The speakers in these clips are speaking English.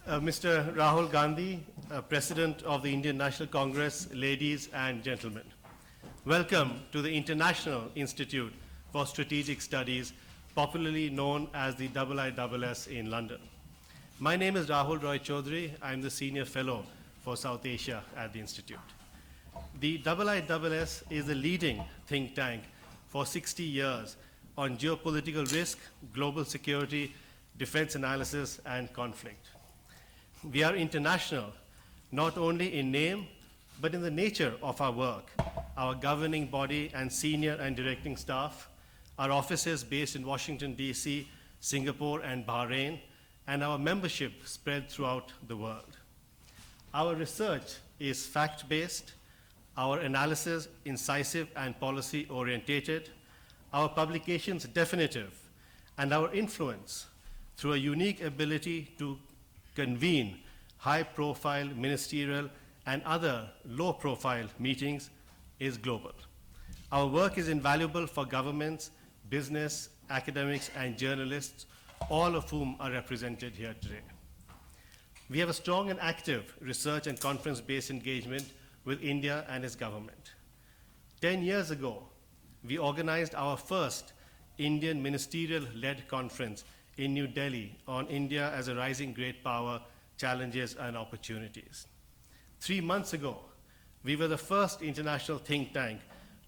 Mr. Rahul Gandhi, President of the Indian National Congress, ladies and gentlemen. Welcome to the International Institute for Strategic Studies, popularly known as the IISS in London. My name is Rahul Roy Chaudhary. I'm the Senior Fellow for South Asia at the Institute. The IISS is the leading think tank for 60 years on geopolitical risk, global security, defense analysis, and conflict. We are international, not only in name, but in the nature of our work. Our governing body and senior and directing staff, our offices based in Washington, D.C., Singapore, and Bahrain, and our membership spread throughout the world. Our research is fact-based, our analysis incisive and policy-orientated, our publications definitive, and our influence through a unique ability to convene high-profile ministerial and other low-profile meetings is global. Our work is invaluable for governments, business, academics, and journalists, all of whom are represented here today. We have a strong and active research and conference-based engagement with India and its government. 10 years ago, we organized our first Indian ministerial-led conference in New Delhi on India as a rising great power, challenges and opportunities. 3 months ago, we were the first international think tank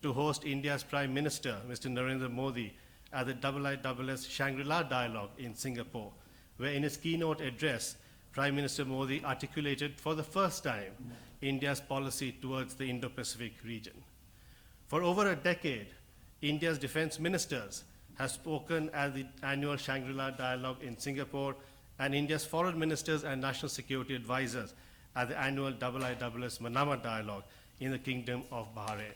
to host India's Prime Minister, Mr. Narendra Modi, at the IISS Shangri-La Dialogue in Singapore, where in his keynote address, Prime Minister Modi articulated for the first time India's policy towards the Indo-Pacific region. For over a decade, India's defense ministers have spoken at the annual Shangri-La Dialogue in Singapore, and India's foreign ministers and national security advisors at the annual IISS Manama Dialogue in the Kingdom of Bahrain.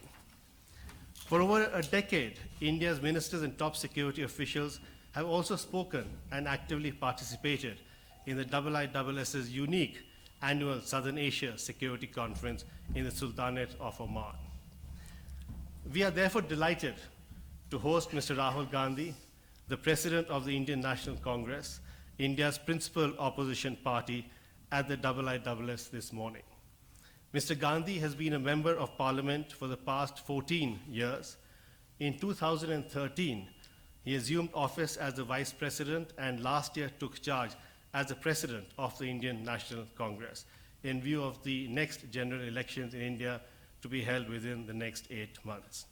For over a decade, India's ministers and top security officials have also spoken and actively participated in the IISS's unique annual Southern Asia Security Conference in the Sultanate of Oman. We are therefore delighted to host Mr. Rahul Gandhi, the President of the Indian National Congress, India's principal opposition party, at the IISS this morning. Mr. Gandhi has been a member of Parliament for the past 14 years. In 2013, he assumed office as the Vice President and last year took charge as the President of the Indian National Congress in view of the next general elections in India to be held within the next 8 months.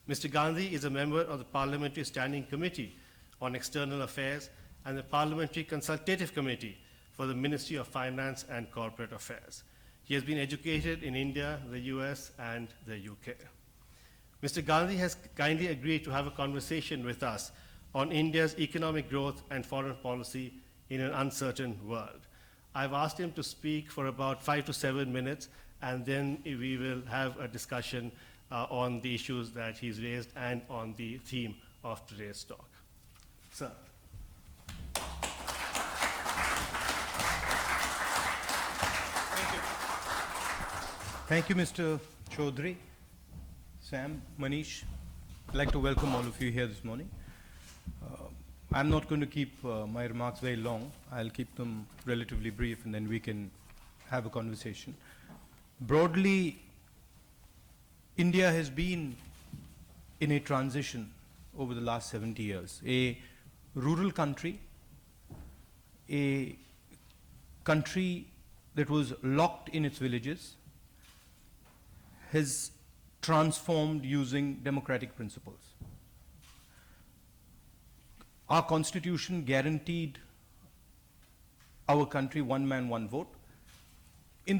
Mr. Gandhi is a member of the Parliamentary Standing Committee on External Affairs and the Parliamentary Consultative Committee for the Ministry of Finance and Corporate Affairs. He has been educated in India, the US, and the UK. Mr. Gandhi has kindly agreed to have a conversation with us on India's economic growth and foreign policy in an uncertain world. I've asked him to speak for about 5 to 7 minutes, and then we will have a discussion on the issues that he's raised and on the theme of today's talk. Sir. Thank you, Mr. Chaudhary, Sam, Manish. I'd like to welcome all of you here this morning. I'm not going to keep my remarks very long. I'll keep them relatively brief, and then we can have a conversation. Broadly, India has been in a transition over the last 70 years. A rural country, a country that was locked in its villages, has transformed using democratic principles. Our constitution guaranteed our country one man, one vote. In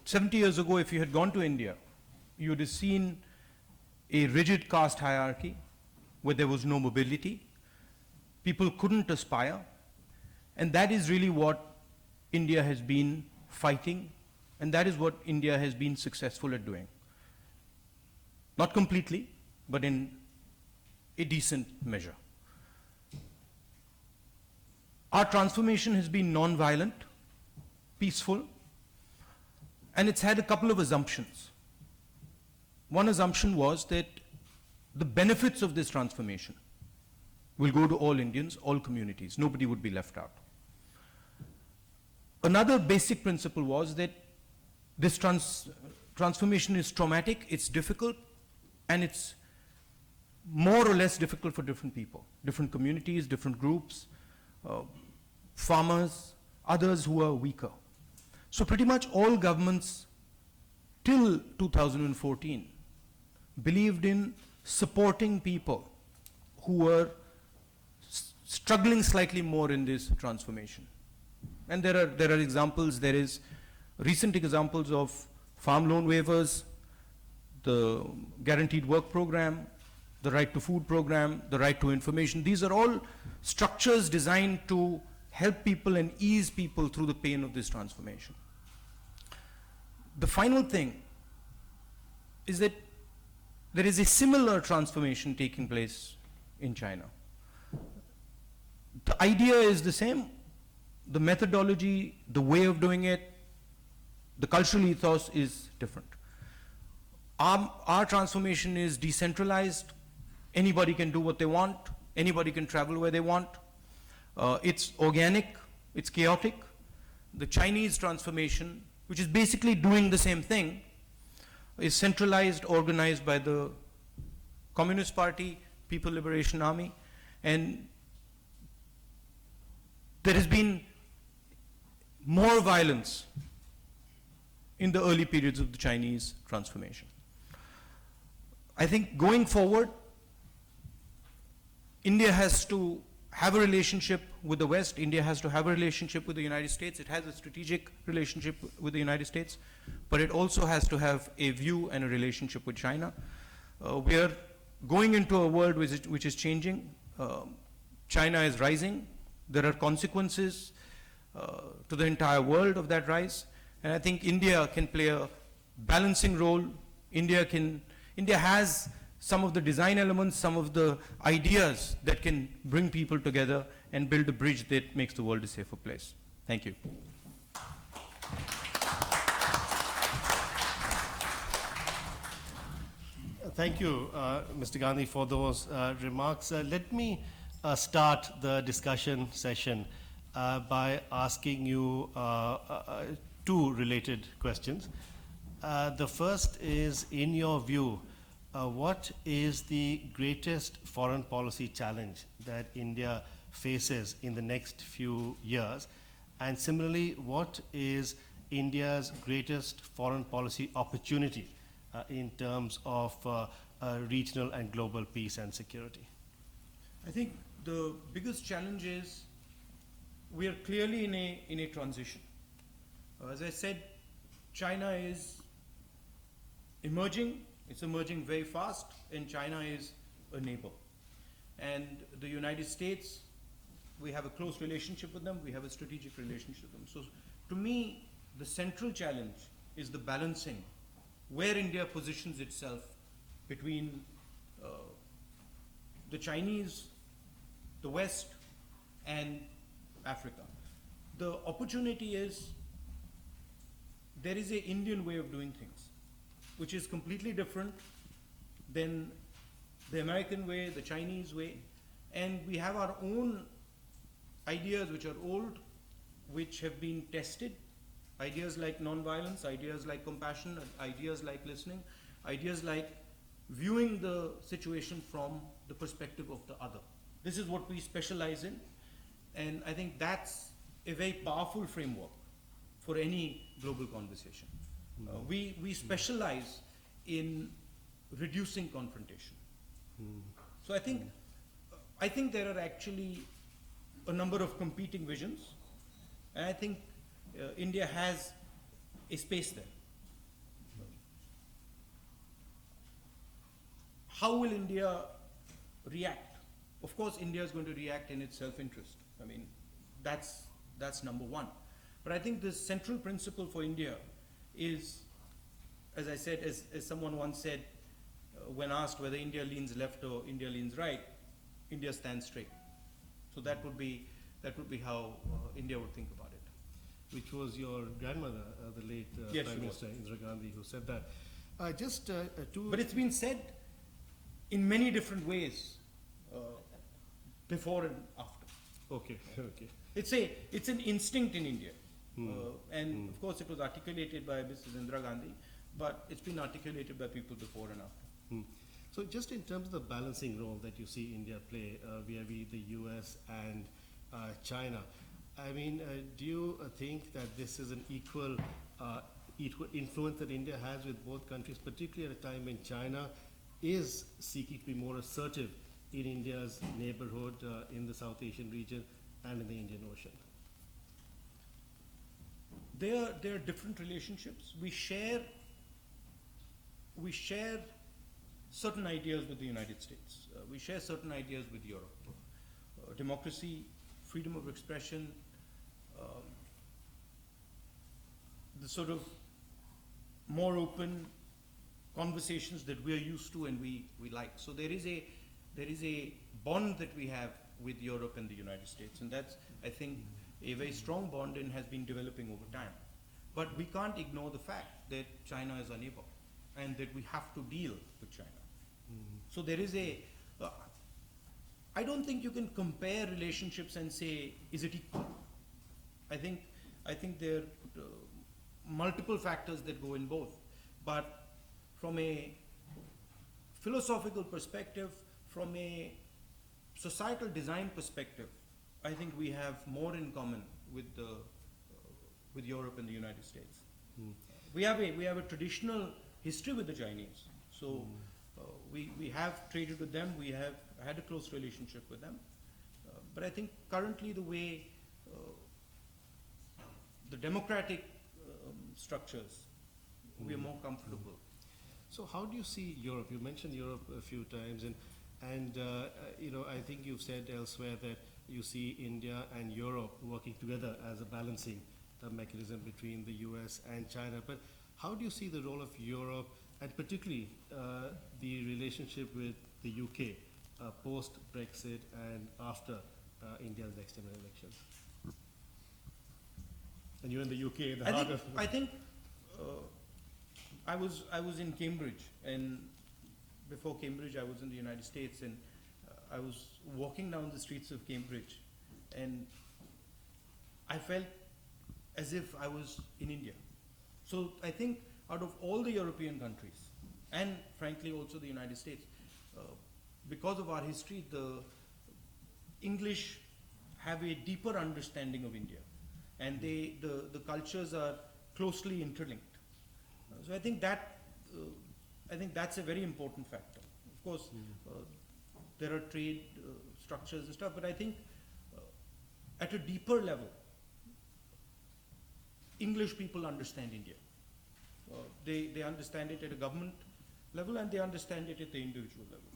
70 years ago, if you had gone to India, you would have seen a rigid caste hierarchy where there was no mobility. People couldn't aspire. And that is really what India has been fighting, and that is what India has been successful at doing. Not completely, but in a decent measure. Our transformation has been non-violent, peaceful, and it's had a couple of assumptions. One assumption was that the benefits of this transformation will go to all Indians, all communities. Nobody would be left out. Another basic principle was that this transformation is traumatic, it's difficult, and it's more or less difficult for different people, different communities, different groups, farmers, others who are weaker. So pretty much all governments till 2014 believed in supporting people who were struggling slightly more in this transformation. And there are examples, there is recent examples of farm loan waivers, the guaranteed work program, the right to food program, the right to information. These are all structures designed to help people and ease people through the pain of this transformation. The final thing is that there is a similar transformation taking place in China. The idea is the same, the methodology, the way of doing it, the cultural ethos is different. Our transformation is decentralized. Anybody can do what they want. Anybody can travel where they want. It's organic. It's chaotic. The Chinese transformation, which is basically doing the same thing, is centralized, organized by the Communist Party, People Liberation Army, and there has been more violence in the early periods of the Chinese transformation. I think going forward, India has to have a relationship with the West. India has to have a relationship with the United States. It has a strategic relationship with the United States, but it also has to have a view and a relationship with China. We are going into a world which is changing. China is rising. There are consequences to the entire world of that rise, and I think India can play a balancing role. India has some of the design elements, some of the ideas that can bring people together and build a bridge that makes the world a safer place. Thank you. Thank you, Mr. Gandhi, for those remarks. Let me start the discussion session by asking you two related questions. The first is, in your view, what is the greatest foreign policy challenge that India faces in the next few years? And similarly, what is India's greatest foreign policy opportunity in terms of regional and global peace and security? I think the biggest challenge is we are clearly in a transition. As I said, China is emerging. It's emerging very fast, and China is a neighbor. And the United States, we have a close relationship with them. We have a strategic relationship with them. So to me, the central challenge is the balancing where India positions itself between the Chinese, the West, and Africa. The opportunity is there is an Indian way of doing things, which is completely different than the American way, the Chinese way, and we have our own ideas which are old, which have been tested, ideas like nonviolence, ideas like compassion, ideas like listening, ideas like viewing the situation from the perspective of the other. This is what we specialize in, and I think that's a very powerful framework for any global conversation. We specialize in reducing confrontation. So I think there are actually a number of competing visions, and I think India has a space there. How will India react? Of course, India is going to react in its self-interest. I mean, that's number one. But I think the central principle for India is, as I said, as someone once said, when asked whether India leans left or India leans right, India stands straight. So that would be how India would think about it. Which was your grandmother, the late Yes, Prime she Minister Indira Gandhi, who said that. But it's been said in many different ways, before and after. Okay. It's an instinct in India. And of course, it was articulated by Mrs. Indira Gandhi, but it's been articulated by people before and after. Hmm. So just in terms of the balancing role that you see India play vis-a-vis the US and China, I mean, do you think that this is an equal influence that India has with both countries, particularly at a time when China is seeking to be more assertive in India's neighborhood in the South Asian region and in the Indian Ocean? There are different relationships. We share certain ideas with the United States. We share certain ideas with Europe. Democracy, freedom of expression, the sort of more open conversations that we are used to and we like. So there is a bond that we have with Europe and the United States, and that's, I think, a very strong bond and has been developing over time. But we can't ignore the fact that China is our neighbor and that we have to deal with China. So there is I don't think you can compare relationships and say, is it equal? I think there are multiple factors that go in both. But from a philosophical perspective, from a societal design perspective, I think we have more in common with Europe and the United States. We have a traditional history with the Chinese. So we have traded with them, we have had a close relationship with them. But I think currently the way the democratic structures, we are more comfortable. So how do you see Europe? You mentioned Europe a few times, and you know, I think you've said elsewhere that you see India and Europe working together as a balancing mechanism between the US and China. But how do you see the role of Europe, and particularly the relationship with the UK post-Brexit and after India's next general elections? And you're in the UK, in the heart of... I think I was in Cambridge, and before Cambridge I was in the United States, and I was walking down the streets of Cambridge, and I felt as if I was in India. So I think out of all the European countries, and frankly also the United States, because of our history, the English have a deeper understanding of India, and the cultures are closely interlinked. So I think that's a very important factor. Of course, there are trade structures and stuff, but I think at a deeper level, English people understand India. They understand it at a government level, and they understand it at the individual level.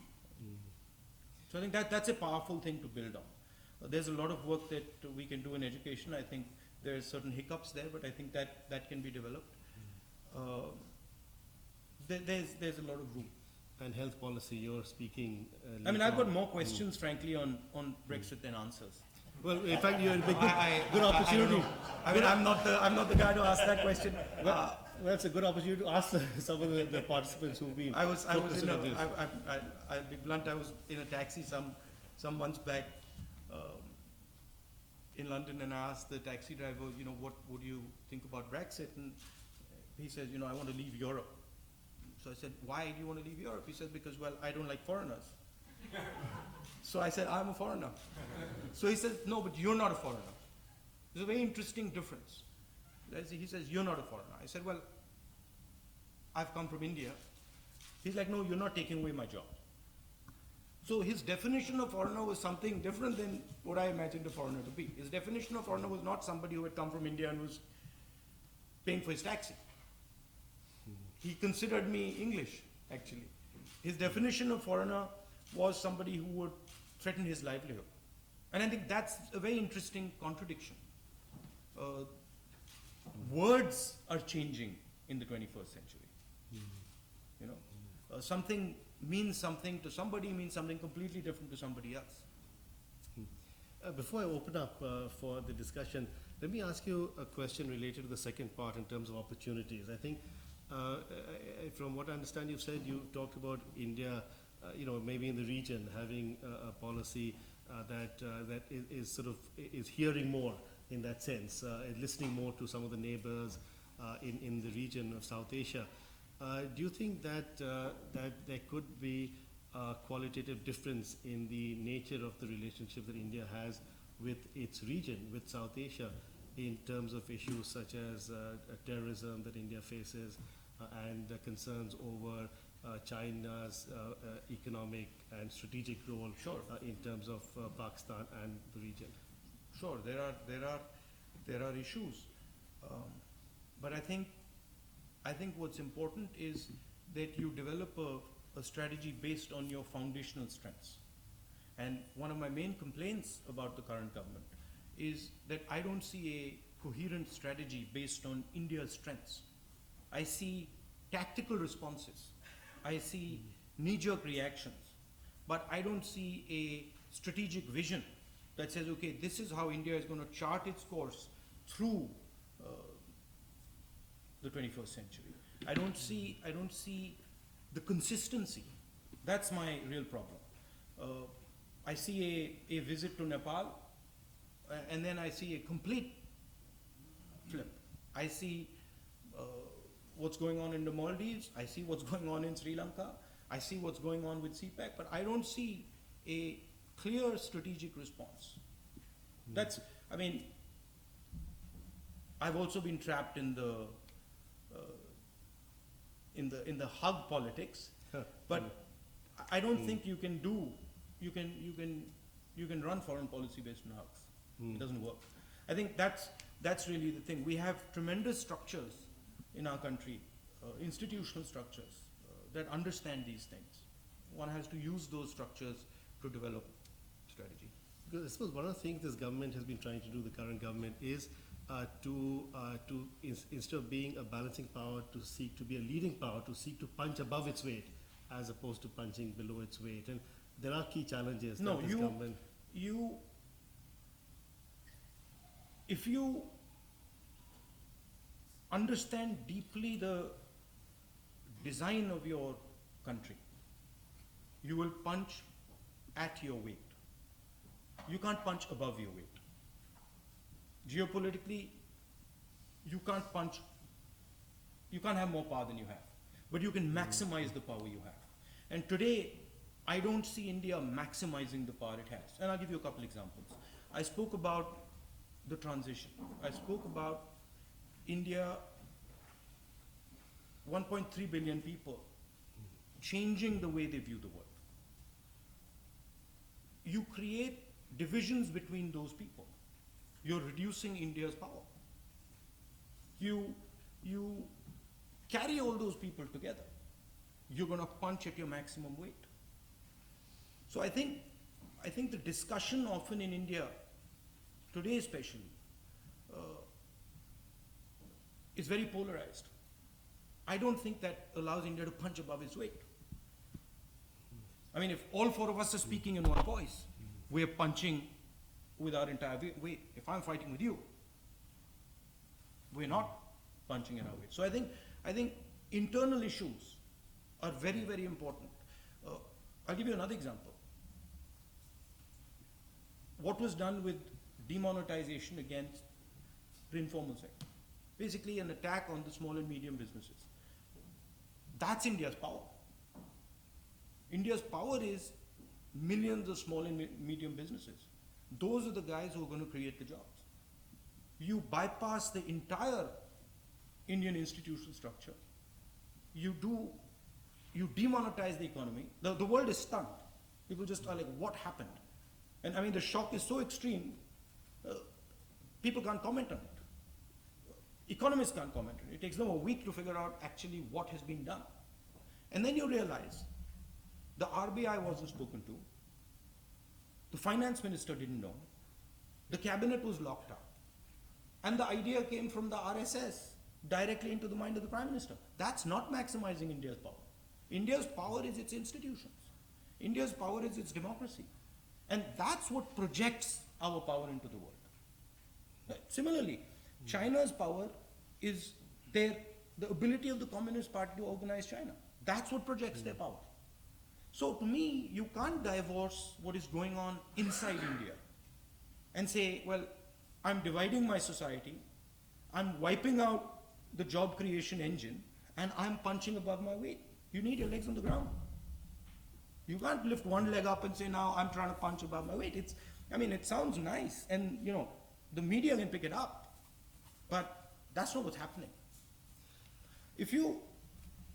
So I think that's a powerful thing to build on. There's a lot of work that we can do in education. I think there are certain hiccups there, but I think that can be developed. There's a lot of room. And health policy, you're speaking... I mean, I've got more questions, frankly, on Brexit than answers. Well, in fact, you're in a good opportunity. I mean, I'm not the guy to ask that question. Well, it's a good opportunity to ask some of the participants who've been... I'll be blunt, I was in a taxi some months back in London, and I asked the taxi driver, what would you think about Brexit? And he said, I want to leave Europe. So I said, why do you want to leave Europe? He said, because, well, I don't like foreigners. So I said, I'm a foreigner. So he said, no, but you're not a foreigner. There's a very interesting difference. He says, you're not a foreigner. I said, well, I've come from India. He's like, no, you're not taking away my job. So his definition of foreigner was something different than what I imagined a foreigner to be. His definition of foreigner was not somebody who had come from India and was paying for his taxi. He considered me English, actually. His definition of foreigner was somebody who would threaten his livelihood. And I think that's a very interesting contradiction. Words are changing in the 21st century. Something means something to somebody, means something completely different to somebody else. Before I open up for the discussion, let me ask you a question related to the second part in terms of opportunities. I think, from what I understand, you've said you talked about India, maybe in the region having a policy that is hearing more in that sense, listening more to some of the neighbors in the region of South Asia. Do you think that there could be a qualitative difference in the nature of the relationship that India has with its region, with South Asia, in terms of issues such as terrorism that India faces and concerns over China's economic and strategic role Sure. in terms of Pakistan and the region? Sure, there are issues, but I think what's important is that you develop a strategy based on your foundational strengths. And one of my main complaints about the current government is that I don't see a coherent strategy based on India's strengths. I see tactical responses. I see knee-jerk reactions, but I don't see a strategic vision that says, okay, this is how India is going to chart its course through the 21st century. I don't see the consistency. That's my real problem. I see a visit to Nepal, and then I see a complete flip. I see what's going on in the Maldives. I see what's going on in Sri Lanka. I see what's going on with CPEC, but I don't see a clear strategic response. That's, I mean, I've also been trapped in the hug politics, but I don't think you can run foreign policy based on hugs. It doesn't work. I think that's really the thing. We have tremendous structures in our country, institutional structures that understand these things. One has to use those structures to develop strategy. Because I suppose one of the things this government has been trying to do, the current government, is instead of being a balancing power, to seek to be a leading power, to seek to punch above its weight as opposed to punching below its weight. And there are key challenges that this government... If you understand deeply the design of your country, you will punch at your weight. You can't punch above your weight. Geopolitically, you can't have more power than you have, but you can maximize the power you have. And today, I don't see India maximizing the power it has. And I'll give you a couple examples. I spoke about the transition. I spoke about India, 1.3 billion people, changing the way they view the world. You create divisions between those people. You're reducing India's power. You carry all those people together. You're going to punch at your maximum weight. So I think the discussion often in India, today especially, is very polarized. I don't think that allows India to punch above its weight. I mean, if all four of us are speaking in one voice, we're punching with our entire weight. If I'm fighting with you, we're not punching in our weight. So I think internal issues are very, very important. I'll give you another example. What was done with demonetization against the informal sector? Basically an attack on the small and medium businesses. That's India's power. India's power is millions of small and medium businesses. Those are the guys who are going to create the jobs. You bypass the entire Indian institutional structure. You demonetize the economy. The world is stunned. People just are like, what happened? And I mean, the shock is so extreme, people can't comment on it. Economists can't comment on it. It takes them a week to figure out actually what has been done. And then you realize the RBI wasn't spoken to, the finance minister didn't know, the cabinet was locked up, and the idea came from the RSS directly into the mind of the Prime Minister. That's not maximizing India's power. India's power is its institutions. India's power is its democracy. And that's what projects our power into the world. Similarly, China's power is the ability of the Communist Party to organize China. That's what projects their power. So to me, you can't divorce what is going on inside India and say, well, I'm dividing my society, I'm wiping out the job creation engine, and I'm punching above my weight. You need your legs on the ground. You can't lift one leg up and say, now I'm trying to punch above my weight. It sounds nice, and the media can pick it up, but that's not what's happening. If you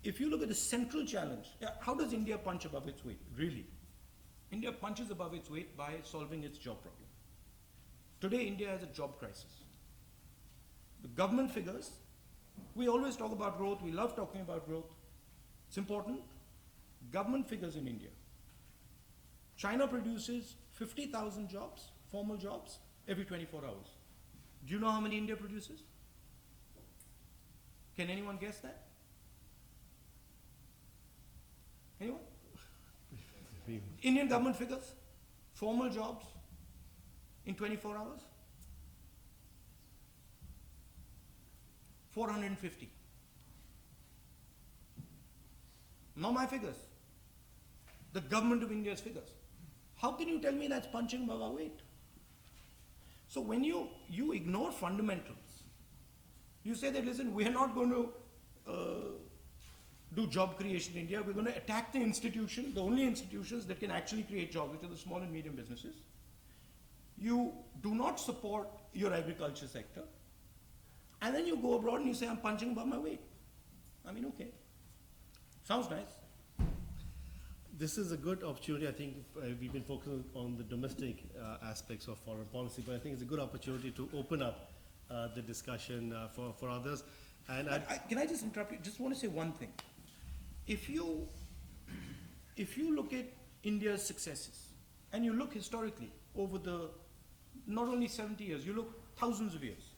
look at the central challenge, how does India punch above its weight, really? India punches above its weight by solving its job problem. Today, India has a job crisis. The government figures, we always talk about growth, we love talking about growth. It's important. Government figures in India. China produces 50,000 jobs, formal jobs, every 24 hours. Do you know how many India produces? Can anyone guess that? Anyone? Indian government figures, formal jobs in 24 hours? 450. Not my figures. The government of India's figures. How can you tell me that's punching above our weight? So when you ignore fundamentals, you say that, listen, we're not going to do job creation in India. We're going to attack the institution, the only institutions that can actually create jobs, which are the small and medium businesses. You do not support your agriculture sector. And then you go abroad and you say, I'm punching above my weight. Okay. Sounds nice. This is a good opportunity. I think we've been focusing on the domestic aspects of foreign policy, but I think it's a good opportunity to open up the discussion for others. And can I just interrupt you? Just want to say one thing. If you look at India's successes, and you look historically over the not only 70 years, you look thousands of years,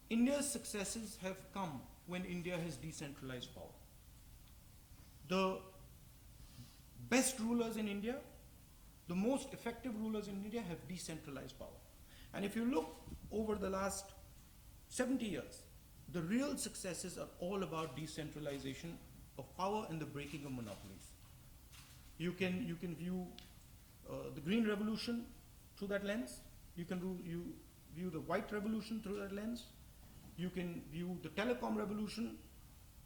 India's successes have come when India has decentralized power. The best rulers in India, the most effective rulers in India have decentralized power. And if you look over the last 70 years, the real successes are all about decentralization of power and the breaking of monopolies. You can view the Green Revolution through that lens. You can view the White Revolution through that lens. You can view the telecom revolution,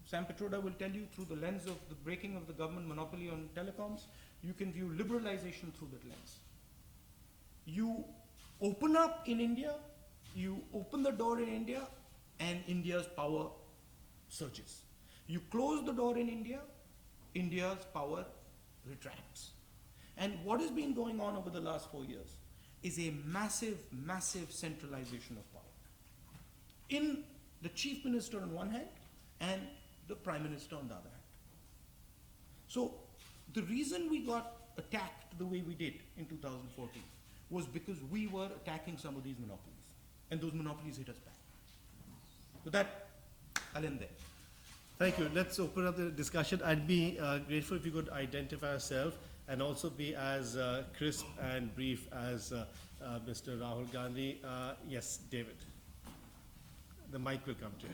Sam Petroda will tell you, through the lens of the breaking of the government monopoly on telecoms. You can view liberalization through that lens. You open up in India, you open the door in India, and India's power surges. You close the door in India, India's power retracts. And what has been going on over the last 4 years is a massive, massive centralization of power in the chief minister on one hand and the prime minister on the other hand. So the reason we got attacked the way we did in 2014 was because we were attacking some of these monopolies, and those monopolies hit us back. With that, I'll end there. thank you. Let's open up the discussion. I'd be grateful if you could identify yourself and also be as crisp and brief as Mr. Rahul Gandhi. Yes, David. The mic will come to you.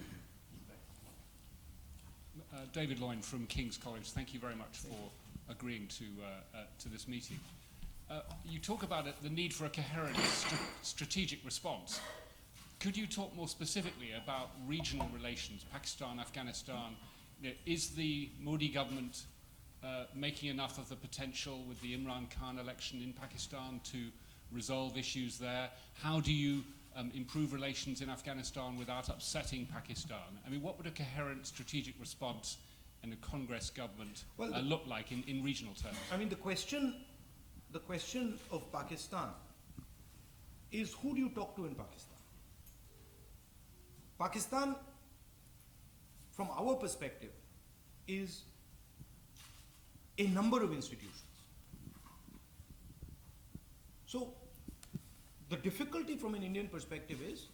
David Loyne from King's College. Thank you very much for agreeing to this meeting. You talk about the need for a coherent strategic response. Could you talk more specifically about regional relations, Pakistan, Afghanistan? Is the Modi government making enough of the potential with the Imran Khan election in Pakistan to resolve issues there? How do you improve relations in Afghanistan without upsetting Pakistan? What would a coherent strategic response in a Congress government look like in regional terms? The question of Pakistan is, who do you talk to in Pakistan? Pakistan, from our perspective, is a number of institutions. So the difficulty from an Indian perspective is,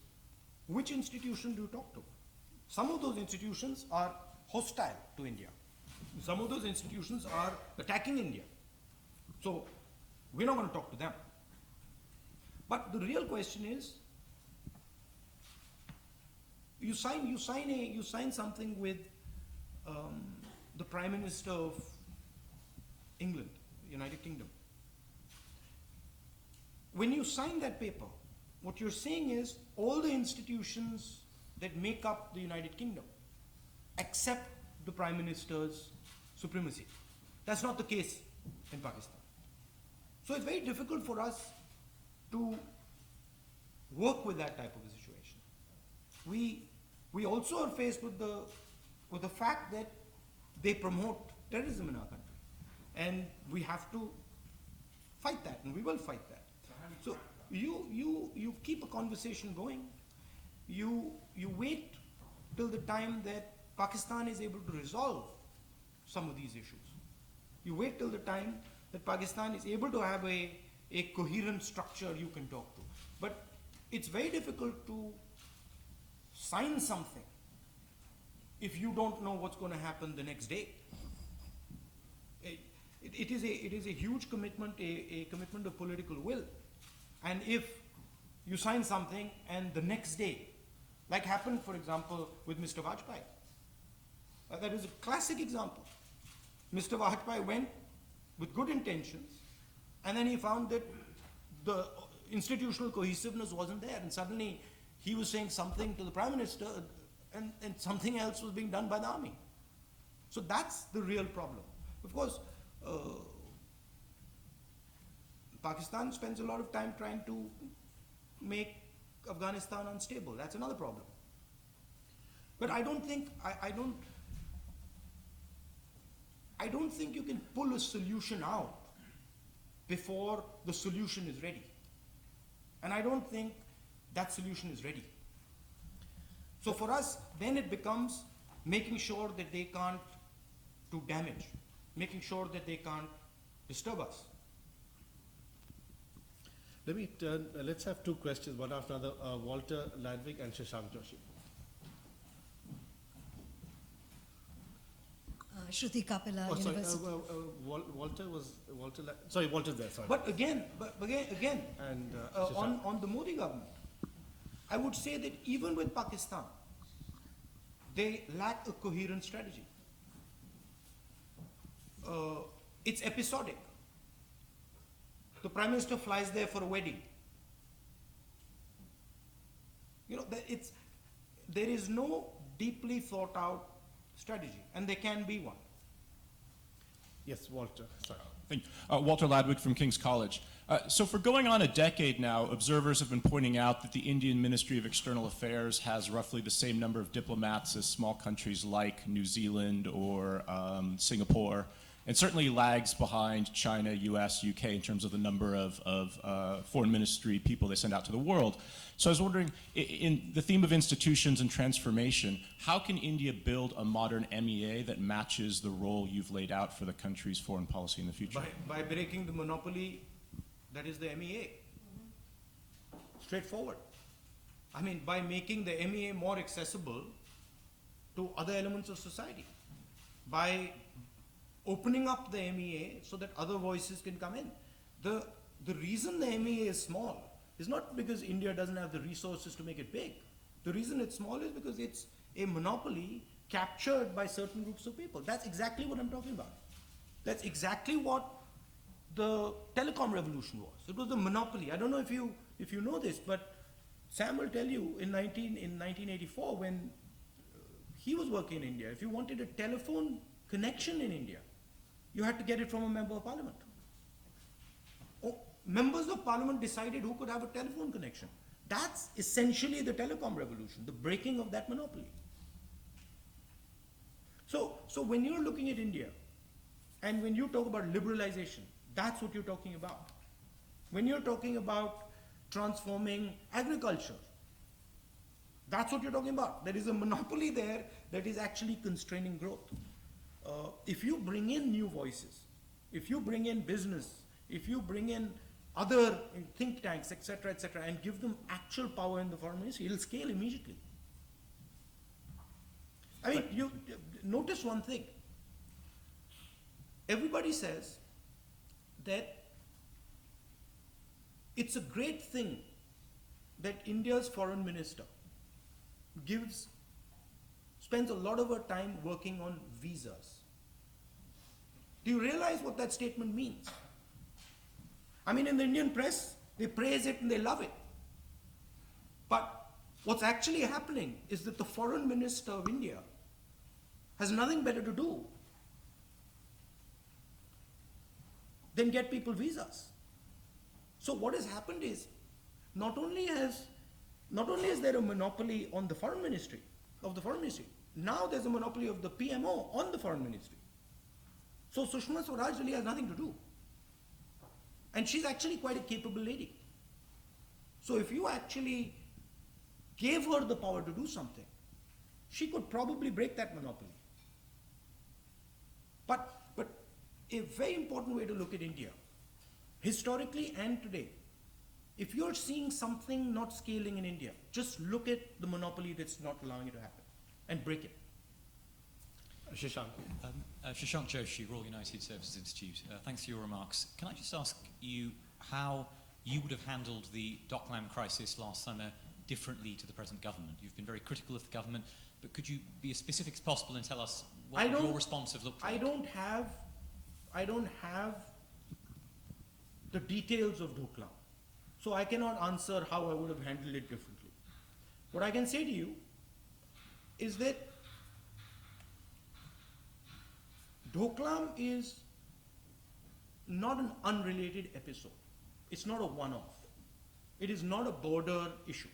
which institution do you talk to? Some of those institutions are hostile to India. Some of those institutions are attacking India. So we're not going to talk to them. But the real question is, you sign something with the Prime Minister of England, United Kingdom. When you sign that paper, what you're saying is all the institutions that make up the United Kingdom accept the Prime Minister's supremacy. That's not the case in Pakistan. So it's very difficult for us to work with that type of a situation. We also are faced with the fact that they promote terrorism in our country. And we have to fight that, and we will fight that. So you keep a conversation going. You wait till the time that Pakistan is able to resolve some of these issues. You wait till the time that Pakistan is able to have a coherent structure you can talk to. But it's very difficult to sign something if you don't know what's going to happen the next day. It is a huge commitment, a commitment of political will. And if you sign something and the next day, like happened, for example, with Mr. Vajpayee, that is a classic example. Mr. Vajpayee went with good intentions, and then he found that the institutional cohesiveness wasn't there, and suddenly he was saying something to the Prime Minister, and something else was being done by the army. So that's the real problem. Of course, Pakistan spends a lot of time trying to make Afghanistan unstable. That's another problem. But I don't think you can pull a solution out before the solution is ready. And I don't think that solution is ready. So for us, then it becomes making sure that they can't do damage, making sure that they can't disturb us. Let's have two questions, one after another. Walter Ladwig and Shashank Joshi. Shruti Kapila, Oh, sorry, University. Walter's there, sorry. But again, And on the Modi government, I would say that even with Pakistan, they lack a coherent strategy. It's episodic. The Prime Minister flies there for a wedding. There is no deeply thought out strategy, and there can be one. Yes, Walter, sorry. Thank you. Walter Ladwig from King's College. So for going on a decade now, observers have been pointing out that the Indian Ministry of External Affairs has roughly the same number of diplomats as small countries like New Zealand or Singapore, and certainly lags behind China, US, UK in terms of the number of foreign ministry people they send out to the world. So I was wondering, in the theme of institutions and transformation, how can India build a modern MEA that matches the role you've laid out for the country's foreign policy in the future? By breaking the monopoly that is the MEA. Straightforward. I mean, by making the MEA more accessible to other elements of society. By opening up the MEA so that other voices can come in. The reason the MEA is small is not because India doesn't have the resources to make it big. The reason it's small is because it's a monopoly captured by certain groups of people. That's exactly what I'm talking about. That's exactly what the telecom revolution was. It was a monopoly. I don't know if you know this, but Sam will tell you in 1984 when he was working in India, if you wanted a telephone connection in India, you had to get it from a member of parliament. Members of parliament decided who could have a telephone connection. That's essentially the telecom revolution, the breaking of that monopoly. So when you're looking at India, and when you talk about liberalization, that's what you're talking about. When you're talking about transforming agriculture, that's what you're talking about. There is a monopoly there that is actually constraining growth. If you bring in new voices, if you bring in business, if you bring in other think tanks, etc., and give them actual power in the foreign ministry, it'll scale immediately. I mean, you notice one thing. Everybody says that it's a great thing that India's foreign minister spends a lot of her time working on visas. Do you realize what that statement means? I mean, in the Indian press, they praise it and they love it. But what's actually happening is that the foreign minister of India has nothing better to do than get people visas. So what has happened is not only is there a monopoly on the foreign ministry, now there's a monopoly of the PMO on the foreign ministry. So Sushma Swaraj really has nothing to do. And she's actually quite a capable lady. So if you actually gave her the power to do something, she could probably break that monopoly. But a very important way to look at India, historically and today, if you're seeing something not scaling in India, just look at the monopoly that's not allowing it to happen and break it. Shashank. Shashank Joshi, Royal United Services Institute. Thanks for your remarks. Can I just ask you how you would have handled the Doklam crisis last summer differently to the present government? You've been very critical of the government, but could you be as specific as possible and tell us what your response have looked like? I don't have the details of Doklam, so I cannot answer how I would have handled it differently. What I can say to you is that Doklam is not an unrelated episode. It's not a one-off. It is not a border issue.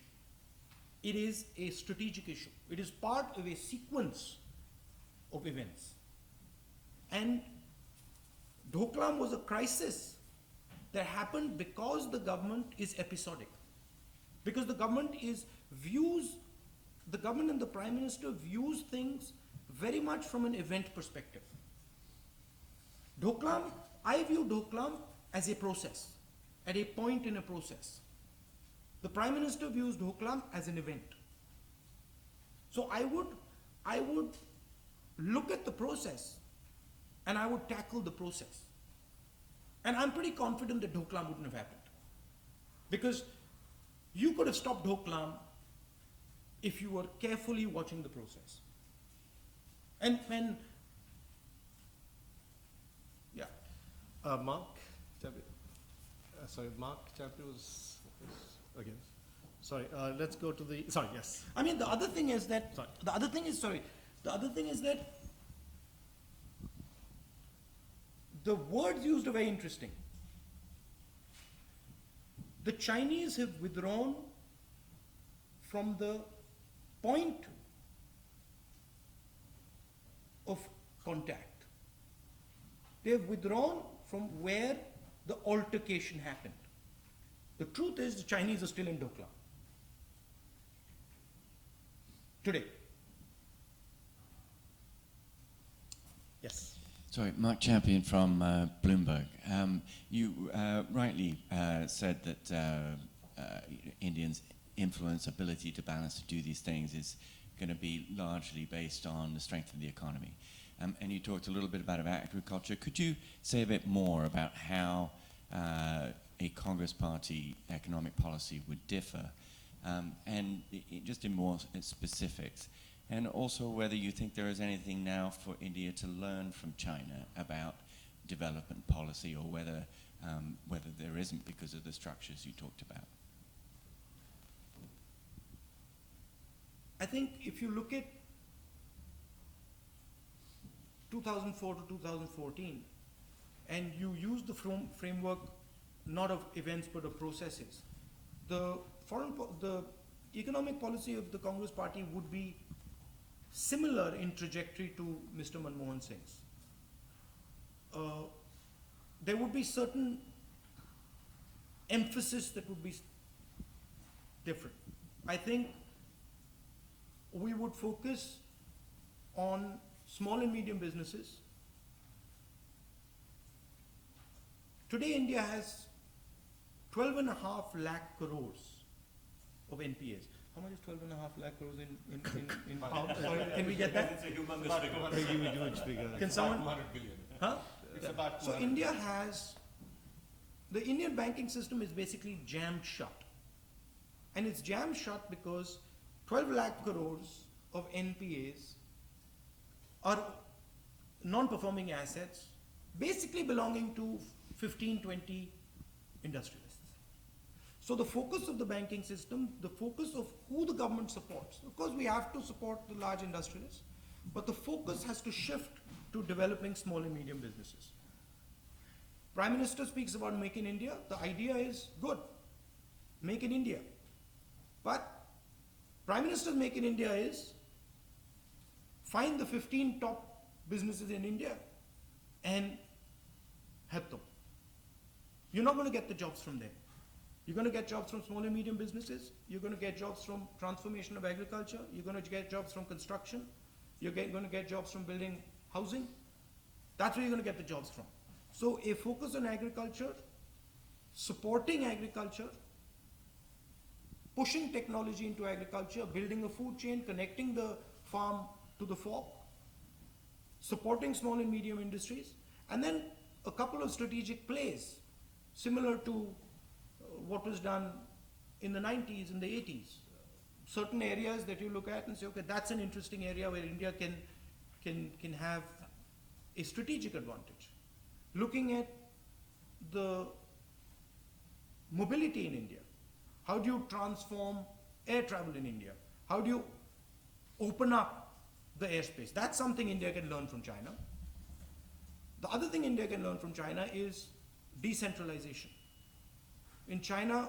It is a strategic issue. It is part of a sequence of events. And Doklam was a crisis that happened because the government is episodic. Because the government and the Prime Minister views things very much from an event perspective. I view Doklam as a process, at a point in a process. The Prime Minister views Doklam as an event. So I would look at the process and I would tackle the process. And I'm pretty confident that Doklam wouldn't have happened. Because you could have stopped Doklam if you were carefully watching the process. And when, yeah. Mark Champion was again. Sorry, let's go to the, sorry, yes. I mean, the other thing is that the words used are very interesting. The Chinese have withdrawn from the point of contact. They have withdrawn from where the altercation happened. The truth is the Chinese are still in Doklam today. Yes. Sorry, Mark Champion from Bloomberg. You rightly said that Indians' influence, ability to balance to do these things is going to be largely based on the strength of the economy. And you talked a little bit about agriculture. Could you say a bit more about how a Congress Party economic policy would differ, and just in more specifics? And also whether you think there is anything now for India to learn from China about development policy, or whether there isn't because of the structures you talked about. I think if you look at 2004 to 2014 and you use the framework not of events but of processes, the economic policy of the Congress Party would be similar in trajectory to Mr. Manmohan Singh's. There would be certain emphasis that would be different. I think we would focus on small and medium businesses. Today India has 12.5 lakh crores of NPAs. How much is 12.5 lakh crores in pounds? Can we get that? It's a humongous figure. Can someone? 100 billion. Huh? It's about So 200 India billion. has, the Indian banking system is basically jammed shut. And it's jammed shut because 12 lakh crores of NPAs are non-performing assets basically belonging to 15, 20 industrialists. So the focus of the banking system, the focus of who the government supports, of course we have to support the large industrialists, but the focus has to shift to developing small and medium businesses. Prime Minister speaks about Make in India. The idea is good, Make in India. But Prime Minister's Make in India is find the 15 top businesses in India and help them. You're not going to get the jobs from them. You're going to get jobs from small and medium businesses. You're going to get jobs from transformation of agriculture. You're going to get jobs from construction. You're going to get jobs from building housing. That's where you're going to get the jobs from. So a focus on agriculture, supporting agriculture, pushing technology into agriculture, building a food chain, connecting the farm to the fork, supporting small and medium industries, and then a couple of strategic plays similar to what was done in the 90s, in the 80s. Certain areas that you look at and say, okay, that's an interesting area where India can have a strategic advantage. Looking at the mobility in India. How do you transform air travel in India? How do you open up the airspace? That's something India can learn from China. The other thing India can learn from China is decentralization. In China,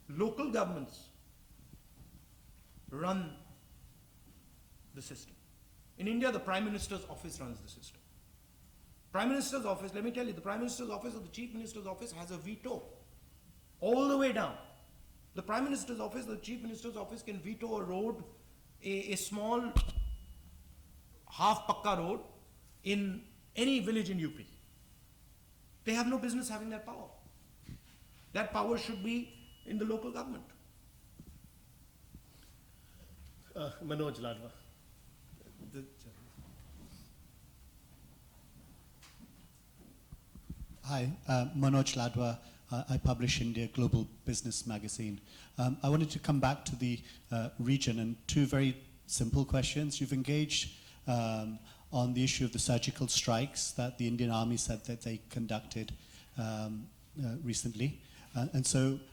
local governments run the system. In India, the Prime Minister's office runs the system. Prime Minister's office, let me tell you, the Prime Minister's office or the Chief Minister's office has a veto all the way down. The Prime Minister's office, the Chief Minister's office can veto a road, a small half-pakka road in any village in UP. They have no business having that power. That power should be in the local government. Manoj Ladva. Hi, Manoj Ladwa. I publish India Global Business Magazine. I wanted to come back to the region and two very simple questions. You've engaged on the issue of the surgical strikes that the Indian Army said that they conducted recently. And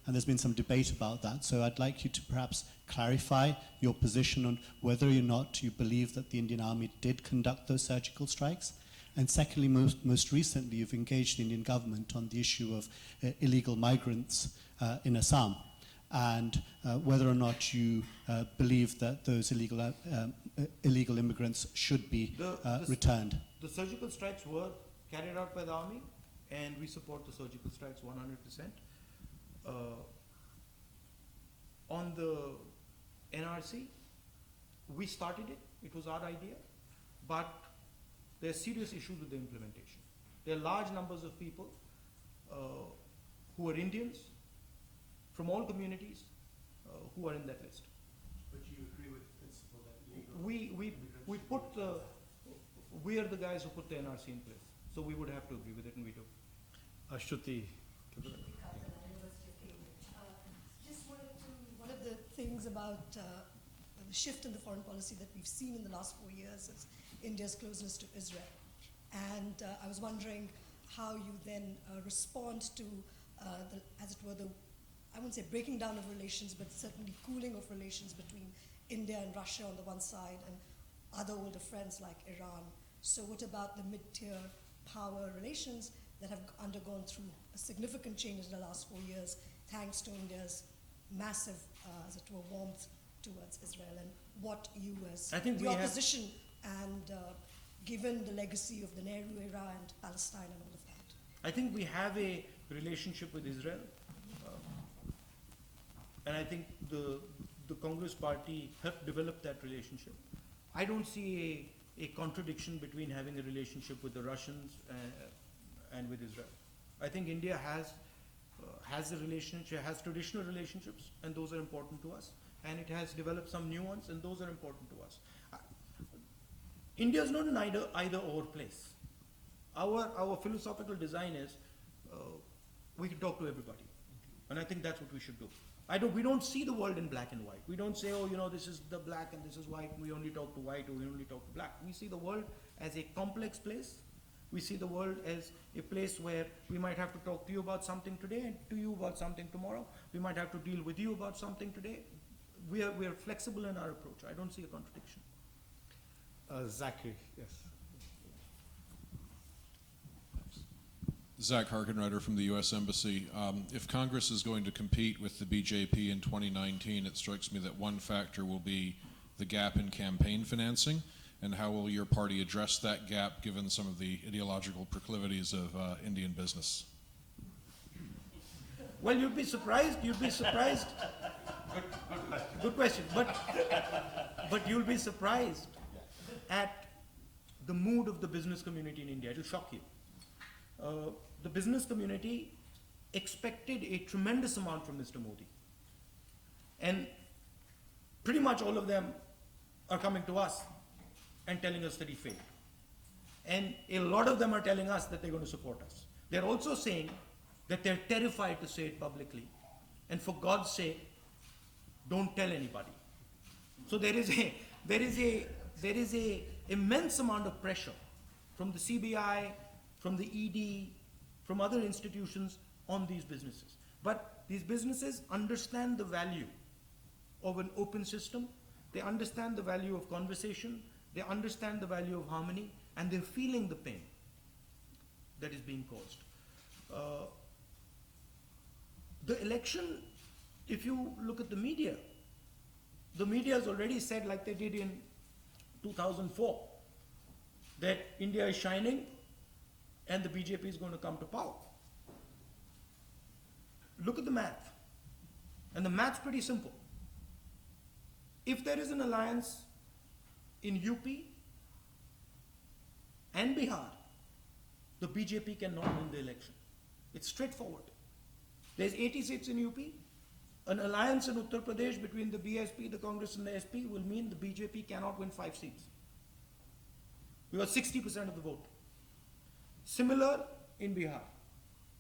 there's been some debate about that. So I'd like you to perhaps clarify your position on whether or not you believe that the Indian Army did conduct those surgical strikes. And secondly, most recently, you've engaged the Indian government on the issue of illegal migrants in Assam, and whether or not you believe that those illegal immigrants should be returned. The surgical strikes were carried out by the army, and we support the surgical strikes 100%. On the NRC, we started it. It was our idea, but there are serious issues with the implementation. There are large numbers of people who are Indians from all communities who are in that list. But you agree with the principle that legal We are the guys who put the NRC in place, so we would have to agree with it, and we do. Ashruti. Just wanted to, one of the things about the shift in the foreign policy that we've seen in the last 4 years is India's closeness to Israel. And I was wondering how you then respond to, as it were, I wouldn't say breaking down of relations, but certainly cooling of relations between India and Russia on the one side and other older friends like Iran. So what about the mid-tier power relations that have undergone through a significant change in the last 4 years, thanks to India's massive, as it were, warmth towards Israel, and what you as the opposition and given the legacy of the Nehru era and Palestine and all of that? I think we have a relationship with Israel, and I think the Congress party helped develop that relationship. I don't see a contradiction between having a relationship with the Russians and with Israel. I think India has a relationship, has traditional relationships, and those are important to us. And it has developed some new ones, and those are important to us. India is not an either or place. Our philosophical design is we can talk to everybody, and I think that's what we should do. We don't see the world in black and white. We don't say, oh, this is the black and this is white. We only talk to white or we only talk to black. We see the world as a complex place We see the world as a place where we might have to talk to you about something today and to you about something tomorrow. We might have to deal with you about something today. We are flexible in our approach. I don't see a contradiction. Zachary, yes. Zach Harkenrider from the U.S. Embassy. If Congress is going to compete with the BJP in 2019, it strikes me that one factor will be the gap in campaign financing. And how will your party address that gap given some of the ideological proclivities of Indian business? Well, you'd be surprised. Good question. But you'll be surprised at the mood of the business community in India. It'll shock you. The business community expected a tremendous amount from Mr. Modi. And pretty much all of them are coming to us and telling us that he failed. And a lot of them are telling us that they're going to support us. They're also saying that they're terrified to say it publicly. And for God's sake, don't tell anybody. So there is a immense amount of pressure from the CBI, from the ED, from other institutions on these businesses. But these businesses understand the value of an open system. They understand the value of conversation. They understand the value of harmony, and they're feeling the pain that is being caused. The election, if you look at the media has already said, like they did in 2004, that India is shining and the BJP is going to come to power. Look at the math. And the math's pretty simple. If there is an alliance in UP and Bihar, the BJP cannot win the election. It's straightforward. There's 80 seats in UP. An alliance in Uttar Pradesh between the BSP, the Congress and the SP will mean the BJP cannot win 5 seats. We got 60% of the vote. Similar in Bihar.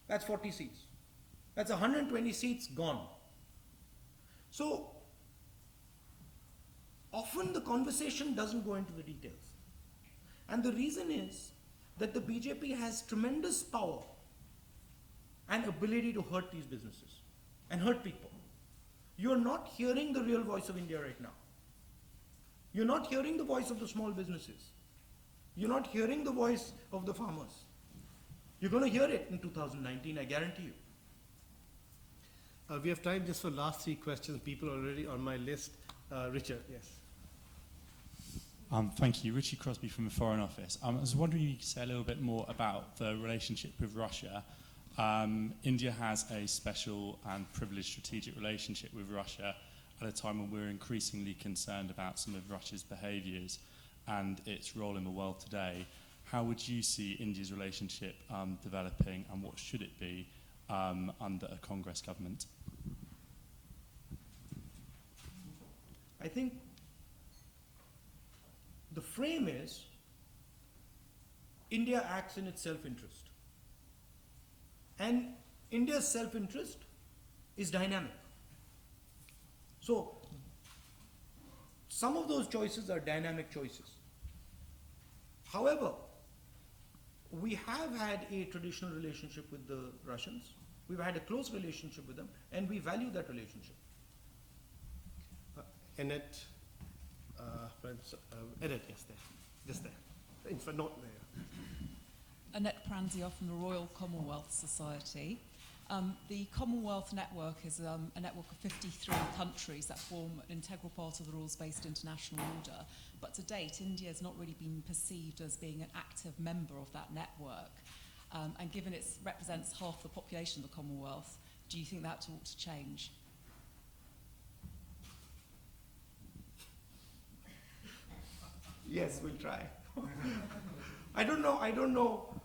That's 40 seats. That's 120 seats gone. So, often the conversation doesn't go into the details. And the reason is that the BJP has tremendous power and ability to hurt these businesses and hurt people. You're not hearing the real voice of India right now. You're not hearing the voice of the small businesses. You're not hearing the voice of the farmers. You're going to hear it in 2019, I guarantee you. We have time just for last 3 questions. People already on my list. Richard, yes. Thank you. Richie Crosby from the Foreign Office. I was wondering if you could say a little bit more about the relationship with Russia. India has a special and privileged strategic relationship with Russia at a time when we're increasingly concerned about some of Russia's behaviours and its role in the world today. How would you see India's relationship developing, and what should it be under a Congress government? I think the frame is India acts in its self-interest. And India's self-interest is dynamic. So, some of those choices are dynamic choices. However, we have had a traditional relationship with the Russians. We've had a close relationship with them, and we value that relationship. Annette, Annette, yes, there. Just there. In fact, not there. Annette Pranzio from the Royal Commonwealth Society. The Commonwealth Network is a network of 53 countries that form an integral part of the rules-based international order. But to date, India has not really been perceived as being an active member of that network. And given it represents half the population of the Commonwealth, do you think that ought to change? Yes, we'll try. I don't know.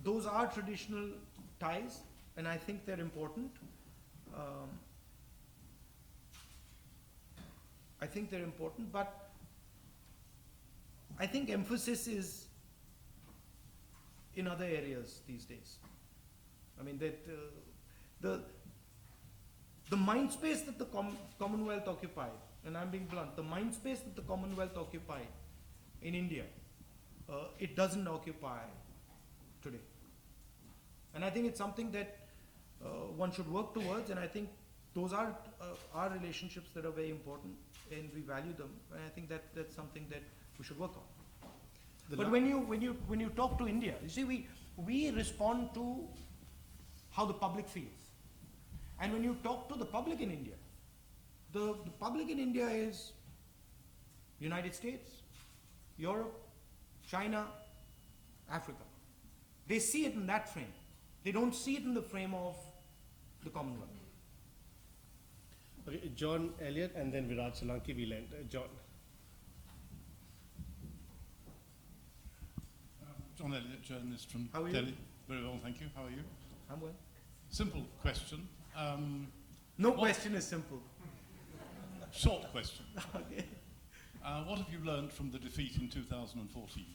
Those are traditional ties, and I think they're important. But I think emphasis is in other areas these days. I mean, that the mind space that the Commonwealth occupied, and I'm being blunt, the mind space that the Commonwealth occupied in India it doesn't occupy today. And I think it's something that one should work towards, and I think those are our relationships that are very important, and we value them, and I think that's something that we should work on. But when you talk to India, you see, we respond to how the public feels. And when you talk to the public in India, the public in India is United States, Europe, China, Africa. They see it in that frame. They don't see it in the frame of the Commonwealth. Okay, John Elliott and then Virat Solanki will end. John. John Elliott, journalist from How are you? Delhi. Very well, thank you. How are you? I'm well. Simple question. No question is simple. Short question. Okay. What have you learned from the defeat in 2014?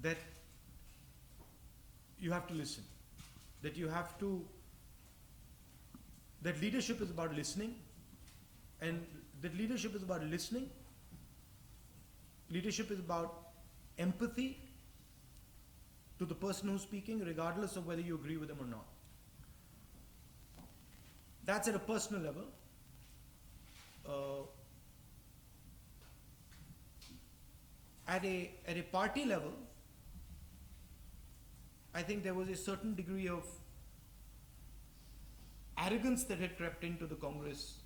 That you have to listen. That leadership is about listening, and that leadership is about listening. Leadership is about empathy to the person who's speaking, regardless of whether you agree with them or not. That's at a personal level. At a party level, I think there was a certain degree of arrogance that had crept into the Congress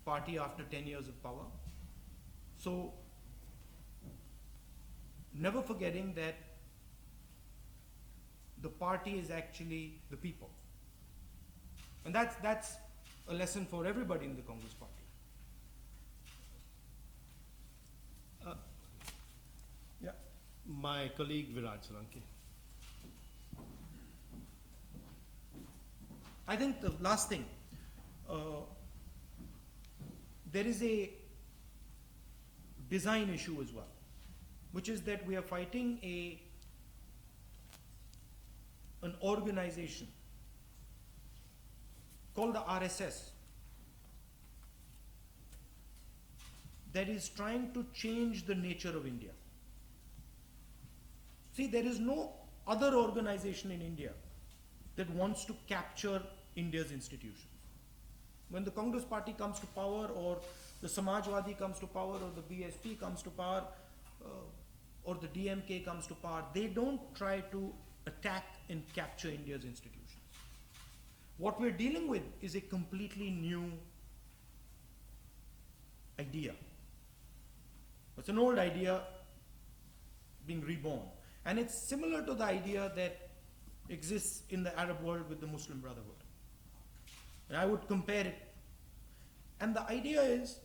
party after 10 years of power. So, never forgetting that the party is actually the people. And that's a lesson for everybody in the Congress party. Yeah, my colleague Virat Solanki. I think the last thing, there is a design issue as well, which is that we are fighting an organization called the RSS that is trying to change the nature of India. See, there is no other organization in India that wants to capture India's institutions. When the Congress party comes to power, or the Samajwadi comes to power, or the BSP comes to power, or the DMK comes to power, they don't try to attack and capture India's institutions. What we're dealing with is a completely new idea. It's an old idea being reborn. And it's similar to the idea that exists in the Arab world with the Muslim Brotherhood. And I would compare it. And the idea is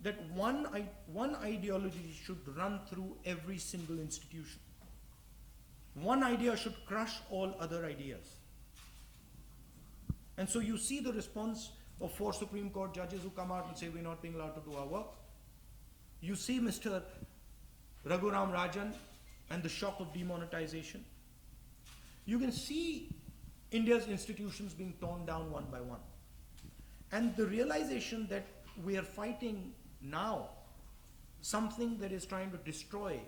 that one ideology should run through every single institution. One idea should crush all other ideas. And so you see the response of 4 Supreme Court judges who come out and say we're not being allowed to do our work. You see Mr. Raghuram Rajan and the shock of demonetization. You can see India's institutions being torn down one by one. And the realization that we are fighting now something that is trying to destroy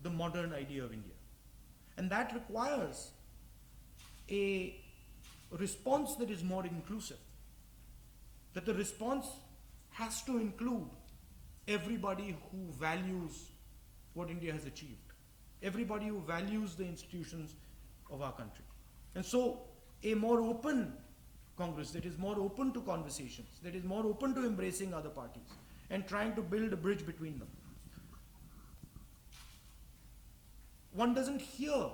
the modern idea of India. And that requires a response that is more inclusive. That the response has to include everybody who values what India has achieved. Everybody who values the institutions of our country. And so a more open Congress that is more open to conversations, that is more open to embracing other parties and trying to build a bridge between them. One doesn't hear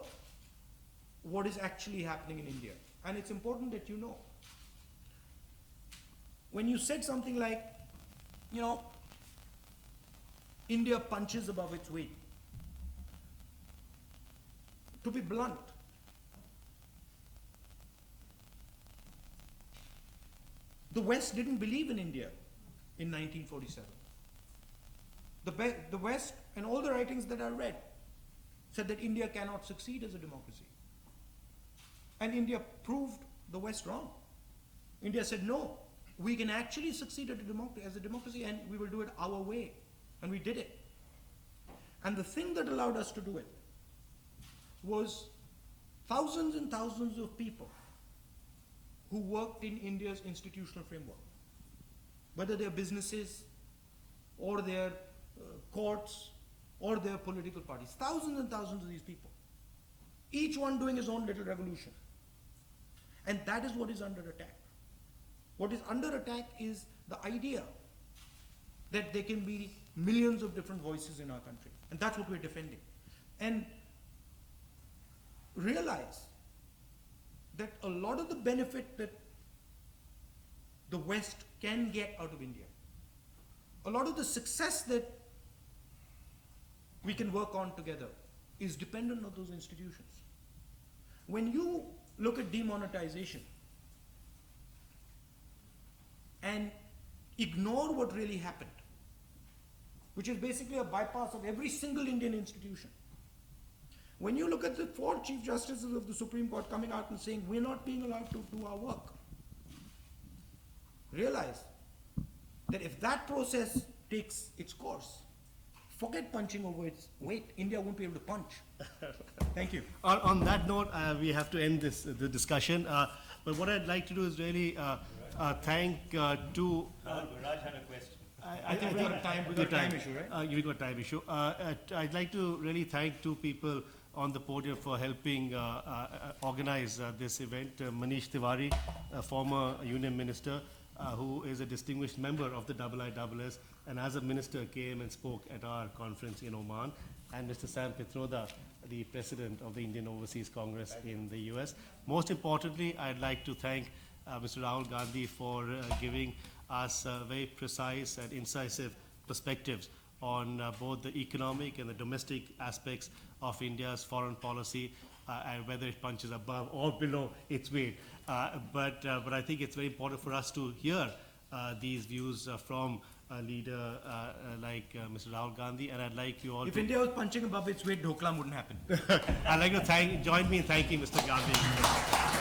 what is actually happening in India, and it's important that you know. When you said something like, you know, India punches above its weight, to be blunt, the West didn't believe in India in 1947. The West, and all the writings that I read, said that India cannot succeed as a democracy. And India proved the West wrong. India said, no, we can actually succeed as a democracy and we will do it our way. And we did it. And the thing that allowed us to do it was thousands and thousands of people who worked in India's institutional framework, whether they're businesses or their courts or their political parties. Thousands and thousands of these people, each one doing his own little revolution. And that is what is under attack. What is under attack is the idea that there can be millions of different voices in our country. And that's what we're defending. And realize that a lot of the benefit that the West can get out of India, a lot of the success that we can work on together is dependent on those institutions. When you look at demonetization and ignore what really happened, which is basically a bypass of every single Indian institution. When you look at the 4 Chief Justices of the Supreme Court coming out and saying, we're not being allowed to do our work, realize that if that process takes its course, forget punching over its weight. India won't be able to punch. Thank you. On that note, we have to end the discussion. But what I'd like to do is really thank two... Raj had a question. I think we got a time issue, right? You've got a time issue. I'd like to really thank 2 people on the podium for helping organize this event. Manish Tiwari, a former union minister, who is a distinguished member of the IISS, and as a minister came and spoke at our conference in Oman, and Mr. Sam Pitroda, the president of the Indian Overseas Congress in the US. Most importantly, I'd like to thank Mr. Rahul Gandhi for giving us very precise and incisive perspectives on both the economic and the domestic aspects of India's foreign policy, and whether it punches above or below its weight. But I think it's very important for us to hear these views from a leader like Mr. Rahul Gandhi, and I'd like you all If India was punching above its weight, Dhoklam wouldn't happen. I'd like to join me in thanking Mr. Gandhi.